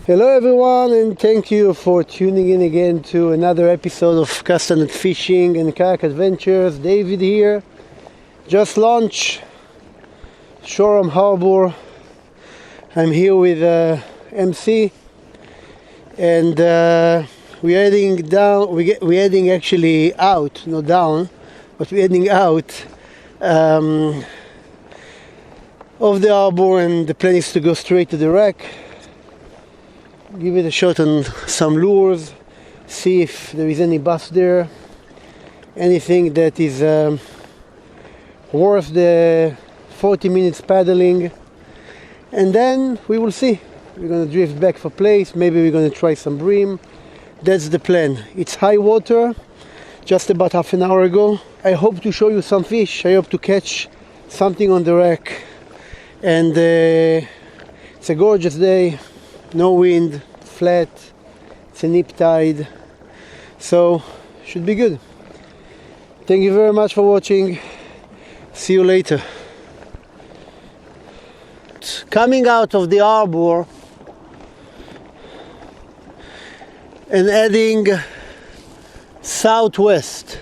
Hello everyone, and thank you for tuning in again to another episode of Castanet Fishing and Kayak Adventures. David here. Just launched Shoreham Harbor. I'm here with MC, and we're heading down. We're heading actually out, not down, but we're heading out of the harbor, and the plan is to go straight to the wreck. Give it a shot on some lures, see if there is any bass there, anything that is worth the 40 minutes paddling, and then we will see. We're going to drift back for place, maybe we're going to try some bream. That's the plan. It's high water, just about half an hour ago. I hope to show you some fish. I hope to catch something on the wreck, and it's a gorgeous day. No wind, flat, it's a neap tide, so should be good. Thank you very much for watching. See you later. Coming out of the harbor and heading southwest.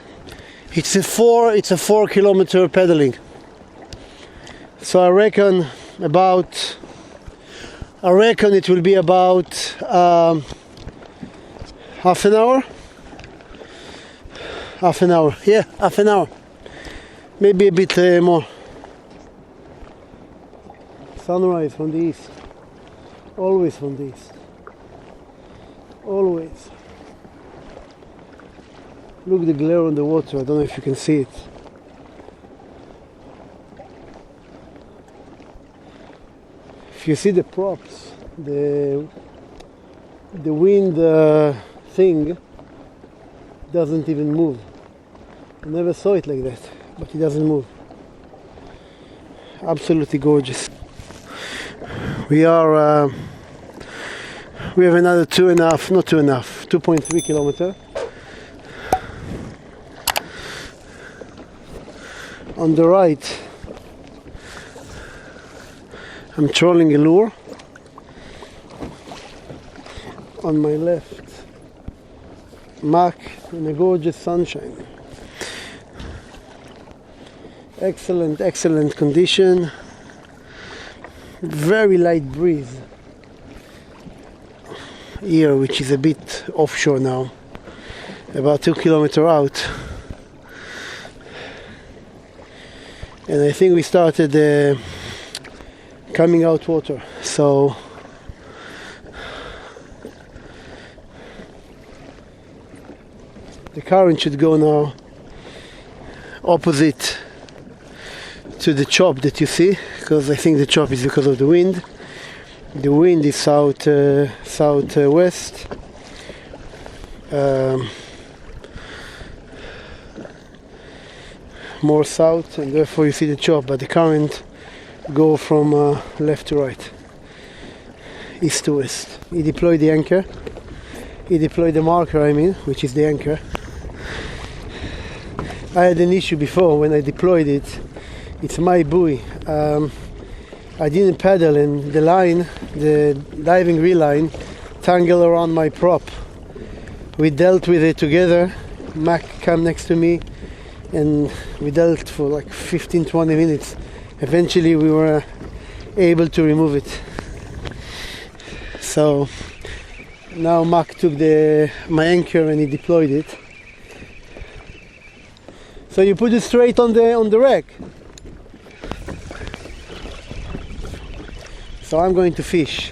It's a 4 kilometer paddling. So I reckon it will be about half an hour. Yeah, half an hour. Maybe a bit more. Sunrise from the east. Always from the east. Always. Look, the glare on the water. I don't know if you can see it. You see the props, the wind thing doesn't even move. I never saw it like that, but it doesn't move. Absolutely gorgeous. We have another 2.3 kilometer. On the right, I'm trolling a lure. On my left, Mac in a gorgeous sunshine. Excellent condition. Very light breeze here, which is a bit offshore now, about 2 kilometers out. And I think we started coming out water, so the current should go now opposite to the chop that you see, because I think the chop is because of the wind. The wind is southwest. More south, and therefore you see the chop, but the current go from left to right, east to west. He deployed the anchor. He deployed the marker, which is the anchor. I had an issue before when I deployed it. It's my buoy. I didn't paddle, and the line, the diving reel line, tangled around my prop. We dealt with it together. Mac came next to me, and we dealt for like 15-20 minutes. Eventually we were able to remove it. So now Mac took my anchor and he deployed it. So you put it straight on the wreck. So I'm going to fish.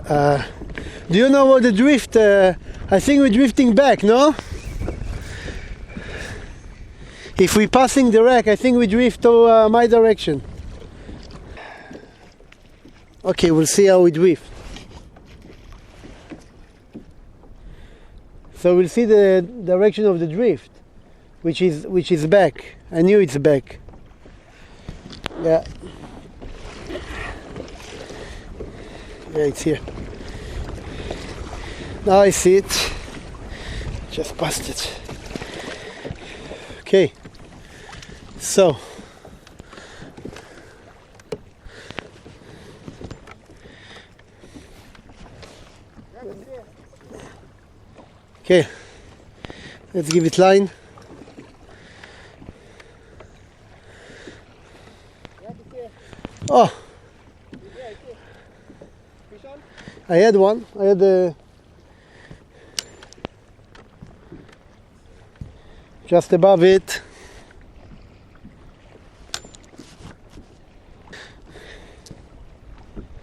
Do you know what the drift? I think we're drifting back, no? If we're passing the wreck, I think we drift to my direction. Okay, we'll see how we drift. So we'll see the direction of the drift, which is back. I knew it's back. Yeah. Yeah, it's here. Now I see it. Just past it. Okay. So Okay, let's give it line. Oh, I had one. I had a just above it.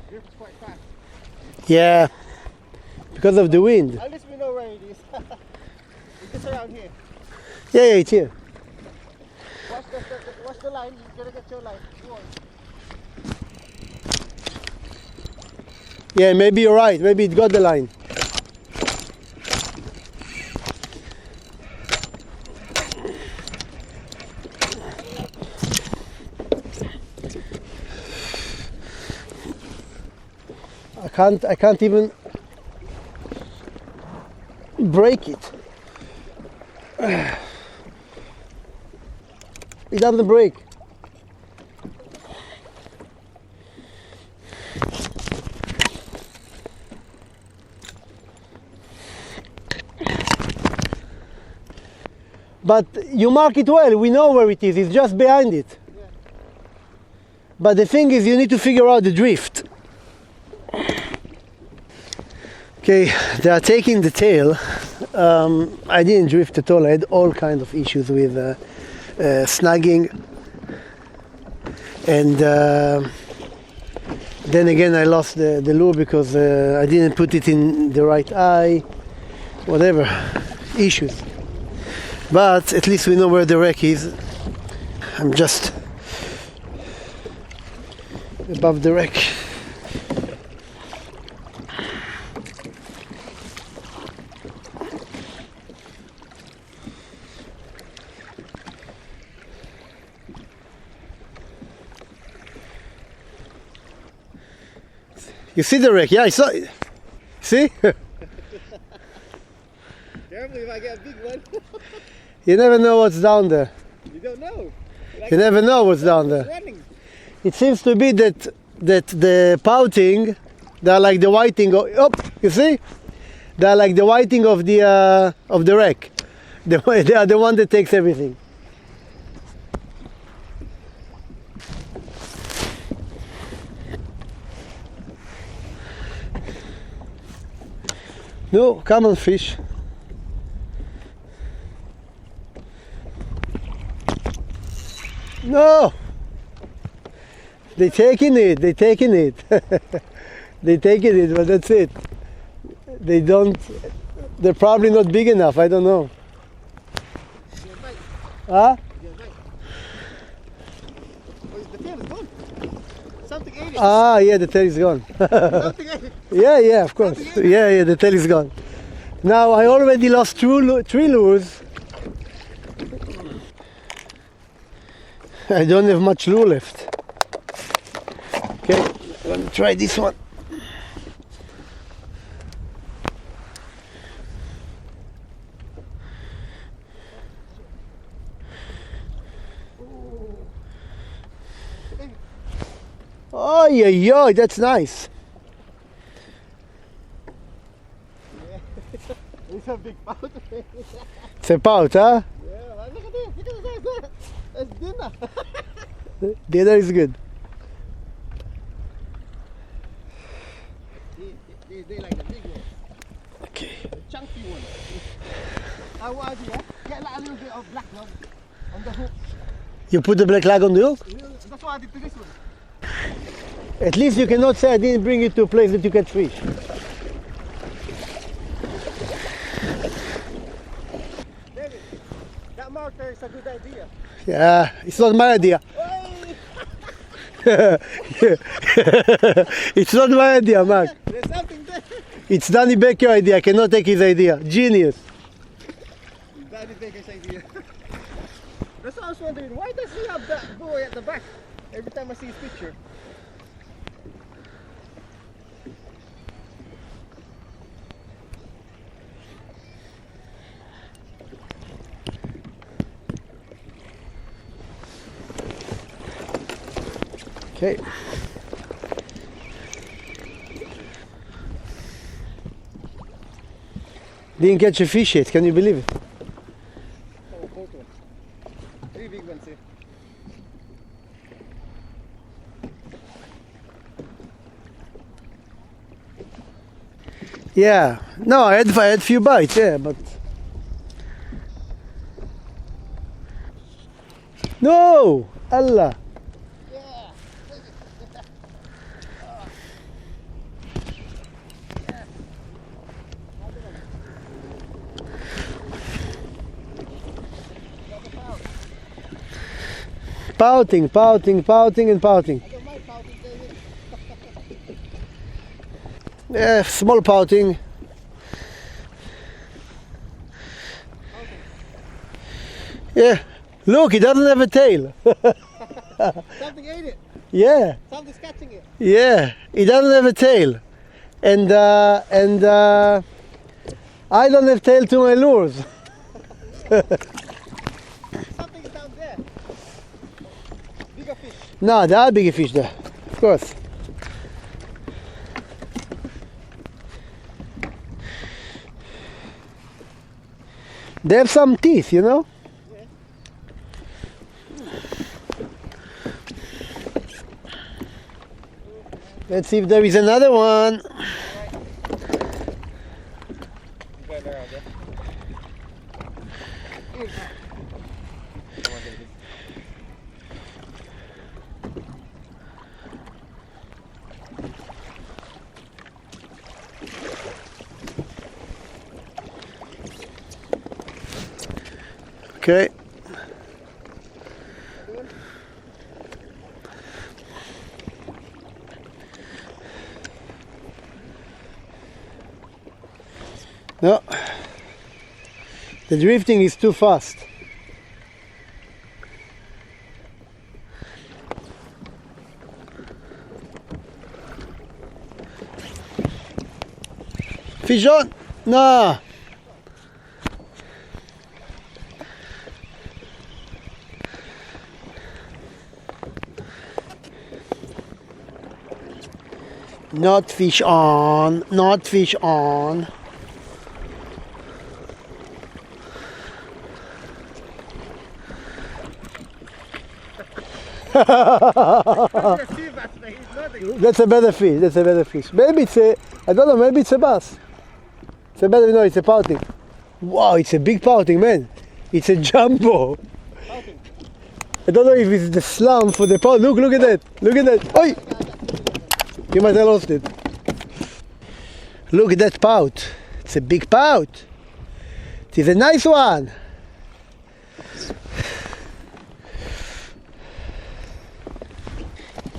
Drift's quite fast. Yeah, because of the wind. At least we know where it is. It's just around here. Yeah, it's here. Watch the line. You're gonna get your line. Go on. Yeah, maybe you're right. Maybe it got the line. I can't even break it. It doesn't break. But you mark it well, we know where it is, it's just behind it. Yeah. But the thing is, you need to figure out the drift. Okay, they are taking the tail. I didn't drift at all, I had all kinds of issues with snagging. And then again I lost the lure because I didn't put it in the right eye. Whatever, issues. But at least we know where the wreck is. I'm just above the wreck. You see the wreck? Yeah, I saw it. See? Careful, you might get a big one. You never know what's down there. You don't know. Like You never know what's down there. running. It seems to be that the pouting, they're like the whiting. Oh, you see? They're like the whiting of the wreck. They are the one that takes everything. No, come on, fish. No! They're taking it, they're taking it. They're taking it, but that's it. They don't, they're probably not big enough, I don't know. Huh? The tail is gone. Something ate it. Ah, yeah, the tail is gone. Something ate it. Yeah, of course. Yeah, the tail is gone. Now, I already lost three lures. I don't have much lure left. Okay, I'm gonna try this one. Oh, yeah, that's nice. It's a big pout. It's a pout, huh? Yeah, man, look at this. Look at this. That's dinner. Dinner is good. They like the big one. Okay. The chunky one. What I do, get like a little bit of black log on the hook. You put the black lag on the hook? That's what I did to this one. At least you cannot say I didn't bring it to a place that you catch fish. David, that marker is a good idea. Yeah, it's not my idea. It's not my idea, Mark. There's something there. It's Danny Baker's idea. I cannot take his idea. Genius. Danny Baker's idea. That's what I was wondering. Why does he have that buoy at the back every time I see his picture? Okay. Didn't catch a fish yet, can you believe it? Oh, both ones. 3 big ones here. Yeah, no, I had few bites, yeah, but no, Allah. Yeah. Pouting, pouting, pouting, and pouting. I don't mind pouting, David. Yeah, small pouting. Yeah, look, he doesn't have a tail. Something ate it. Yeah, Something's catching it. yeah, he doesn't have a tail, and I don't have tail to my lures. Something is down there. Bigger fish. No, there are bigger fish there, of course. They have some teeth, you know? Yeah. Let's see if there is another one. Going around there. Come on, David. Okay. No, the drifting is too fast. Fish on? No. Not fish on, not fish on. That's a better fish, that's a better fish. Maybe it's a, I don't know, maybe it's a bass. It's a better, no, it's a pouting. Wow, it's a big pouting, man. It's a jumbo. Pouting. I don't know if it's the slump for the pout. Look at that, look at that. Oi! You might have lost it. Look at that pout. It's a big pout. It is a nice one.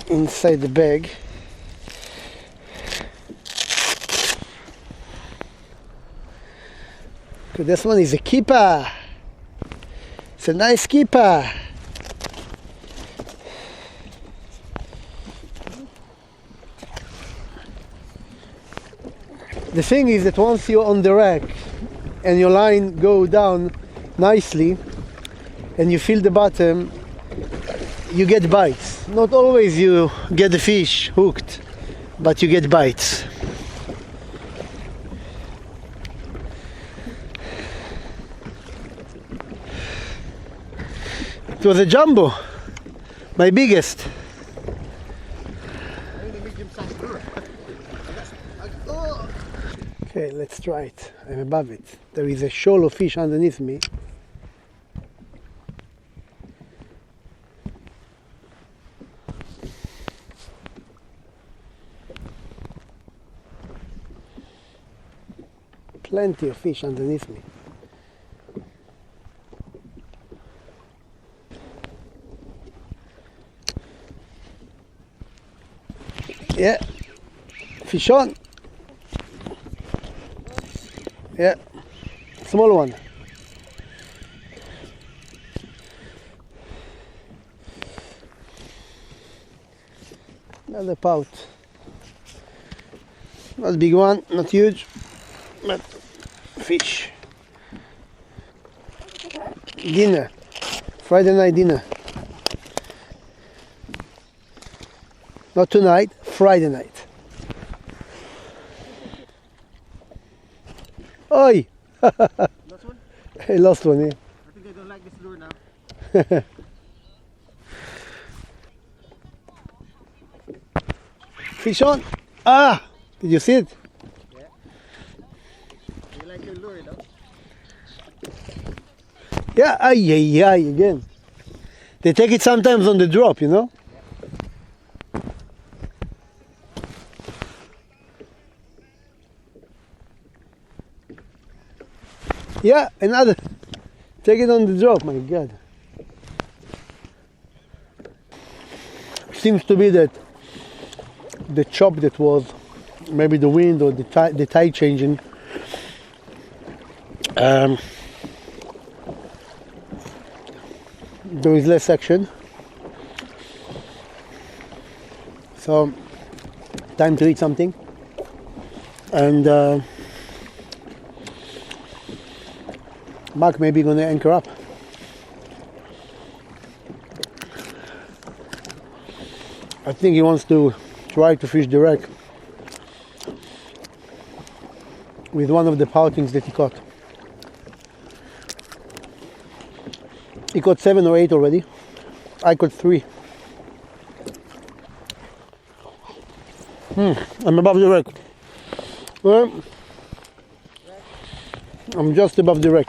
Inside the bag. Okay, this one is a keeper. It's a nice keeper. The thing is that once you're on the rack and your line go down nicely and you feel the bottom, you get bites. Not always you get the fish hooked, but you get bites. It was a jumbo, my biggest. Okay, let's try it. I'm above it. There is a shoal of fish underneath me. Plenty of fish underneath me. Yeah, fish on. Yeah, small one. Another pout. Not a big one, not huge, but fish. Dinner, Friday night dinner. Not tonight, Friday night. Oi, Last one? I lost one, yeah. I think I don't like this lure now. Fish on! Ah! Did you see it? Yeah. You like your lure, though? Yeah, ay, ay, ay, again. They take it sometimes on the drop, you know? Yeah, another. Take it on the drop, my God. Seems to be that the chop that was, maybe the wind or the tide changing, there is less action. So, time to eat something. And Mark may be going to anchor up. I think he wants to try to fish the wreck with one of the poutings that he caught. He caught 7 or 8 already. I caught 3. I'm above the wreck. Well, I'm just above the wreck.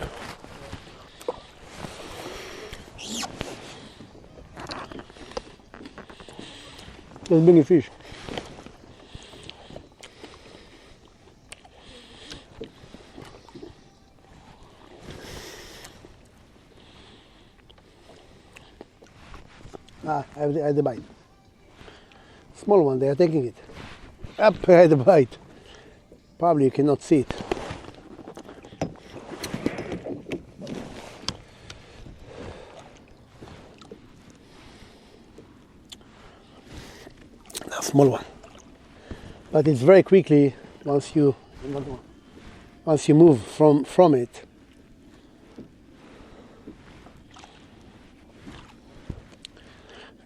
Let's bring a fish. I had the bite. Small one, they are taking it. Up, I had the bite. Probably you cannot see it. A small one. But it's very quickly once you move from it.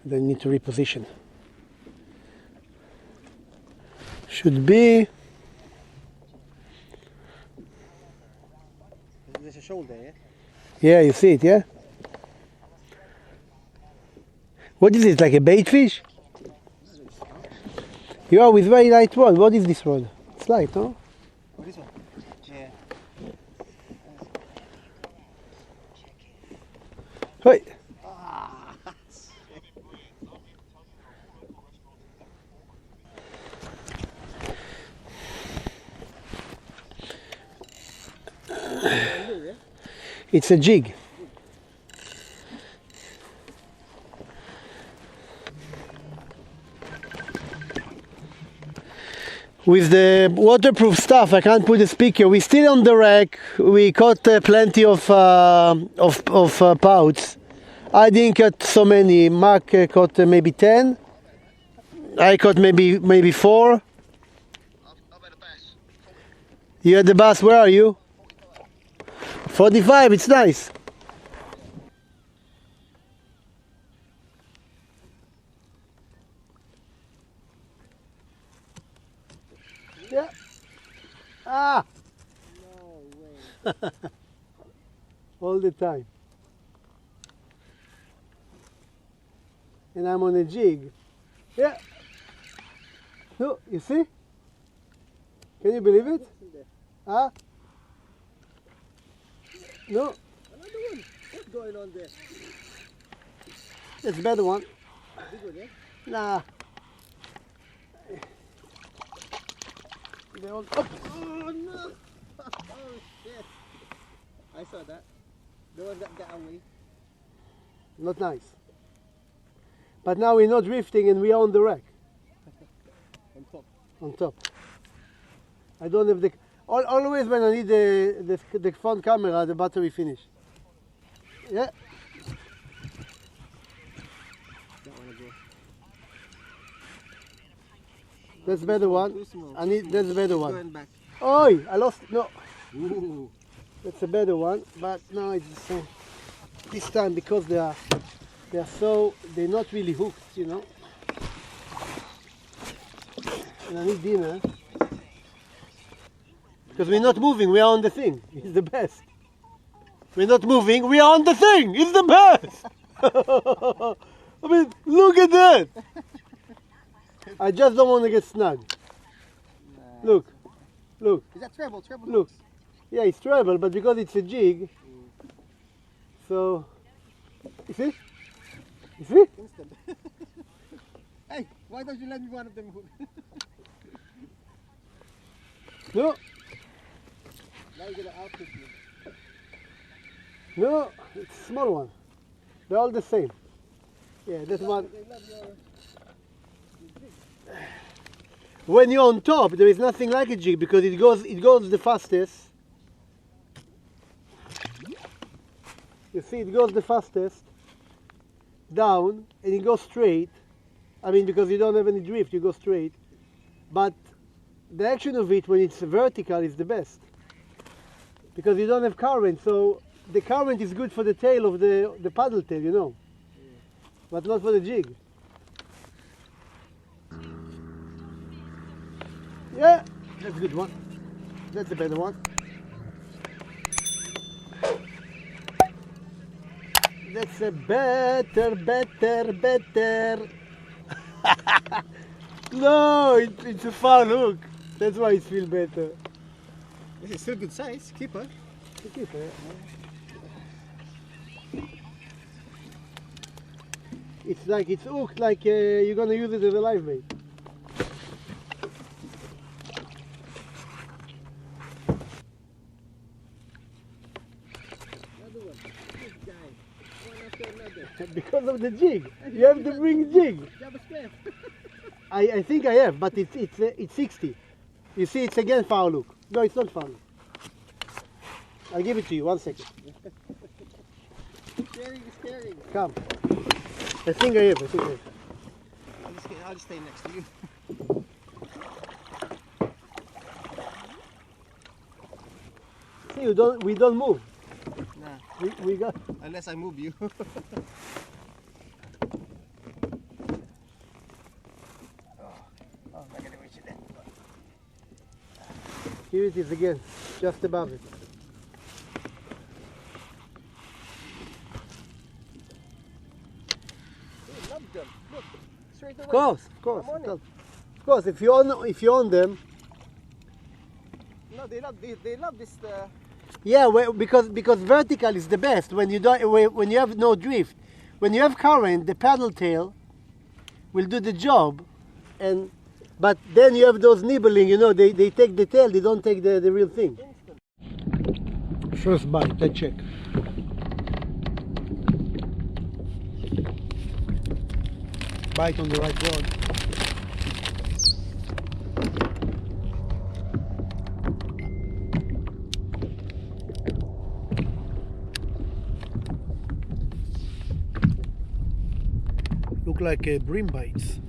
Then you need to reposition. Should be. There's a shoulder, yeah? Yeah, you see it, yeah? What is it, like a bait fish? You are with very light rod. What is this rod? It's light, no? Oh, this one? Yeah. Hey. It's a jig. With the waterproof stuff, I can't put the speaker. We're still on the wreck. We caught plenty of pouts. I didn't catch so many. Mark caught maybe 10. I caught maybe 4. I'm at the bass. You at the bass? Where are you? 45. It's nice. Yeah. Ah. No way. All the time. And I'm on a jig. Yeah. No, you see? Can you believe it? Ah. No. Another one. What's going on there? It's a better one. Big one, yeah? Nah. They're all up. Oh no! Oh shit! I saw that. The one that got away. Not nice. But now we're not drifting and we are on the wreck. On top. On top. I don't have the... Always when I need the front camera, the battery finish. Yeah. Don't wanna go. That's a better one. Too small. I need, that's a better one. Going back. Oi, I lost, no. Ooh. That's a better one, but no, it's the same. This time because they're not really hooked, you know. And I need dinner. Because we're not moving, we are on the thing. It's the best. We're not moving, we are on the thing. It's the best. I mean, look at that. I just don't want to get snug. Nah. Look, look, Is that treble? Treble. look. Yeah, it's treble, but because it's a jig, so, you see? You see? Instant. Hey, why don't you let me one of them? No, Now you're gonna outfit me. no, it's a small one. They're all the same. Yeah, that's one. They love your jig. When you're on top, there is nothing like a jig because it goes the fastest. You see, it goes the fastest down and it goes straight. I mean, because you don't have any drift, you go straight. But the action of it when it's vertical is the best because you don't have current. So the current is good for the tail of the paddle tail, you know, but not for the jig. Yeah, that's a good one. That's a better one. That's a better. No, it's a foul hook. That's why it feels better. This is still good size. Keeper. It's a keeper, yeah. It's like it's hooked like you're gonna use it as a live bait. Another one. This guy. One after another. Because of the jig. You have to bring jig. Double square. I think I have, but it's 60. You see, it's again foul hook. No, it's not foul hook. I'll give it to you. 1 second. Staring. Come. I think I have. I'll just stay next to you. See, we don't move. Nah. We got. Unless I move you. Oh, I'm not gonna reach it then. Here it is again, just above it. They love them. Look, straight away. Of course. I'm on it. Of course, if you own them. No, they love this. Yeah, well, because vertical is the best when you don't when you have no drift. When you have current, the paddle tail will do the job, but then you have those nibbling. You know, they take the tail, they don't take the real thing. First bite, let's check. Bite on the right rod. Look like bream bites.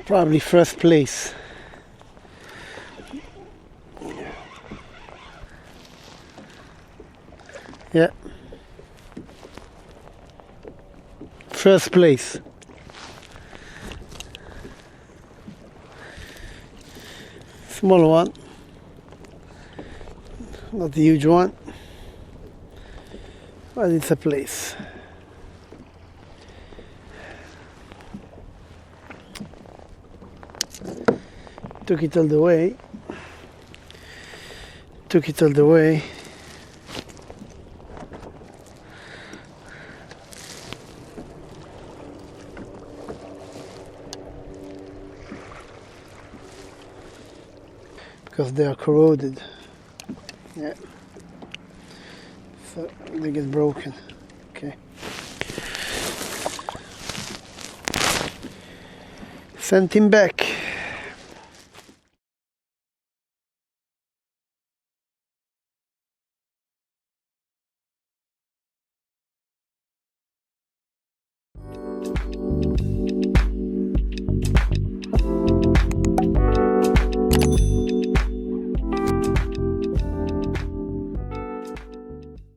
Probably first place. Yeah. First place. Small one. Not a huge one. But it's a place. Took it all the way. Because they are corroded. Yeah. So they get broken. Okay. Sent him back.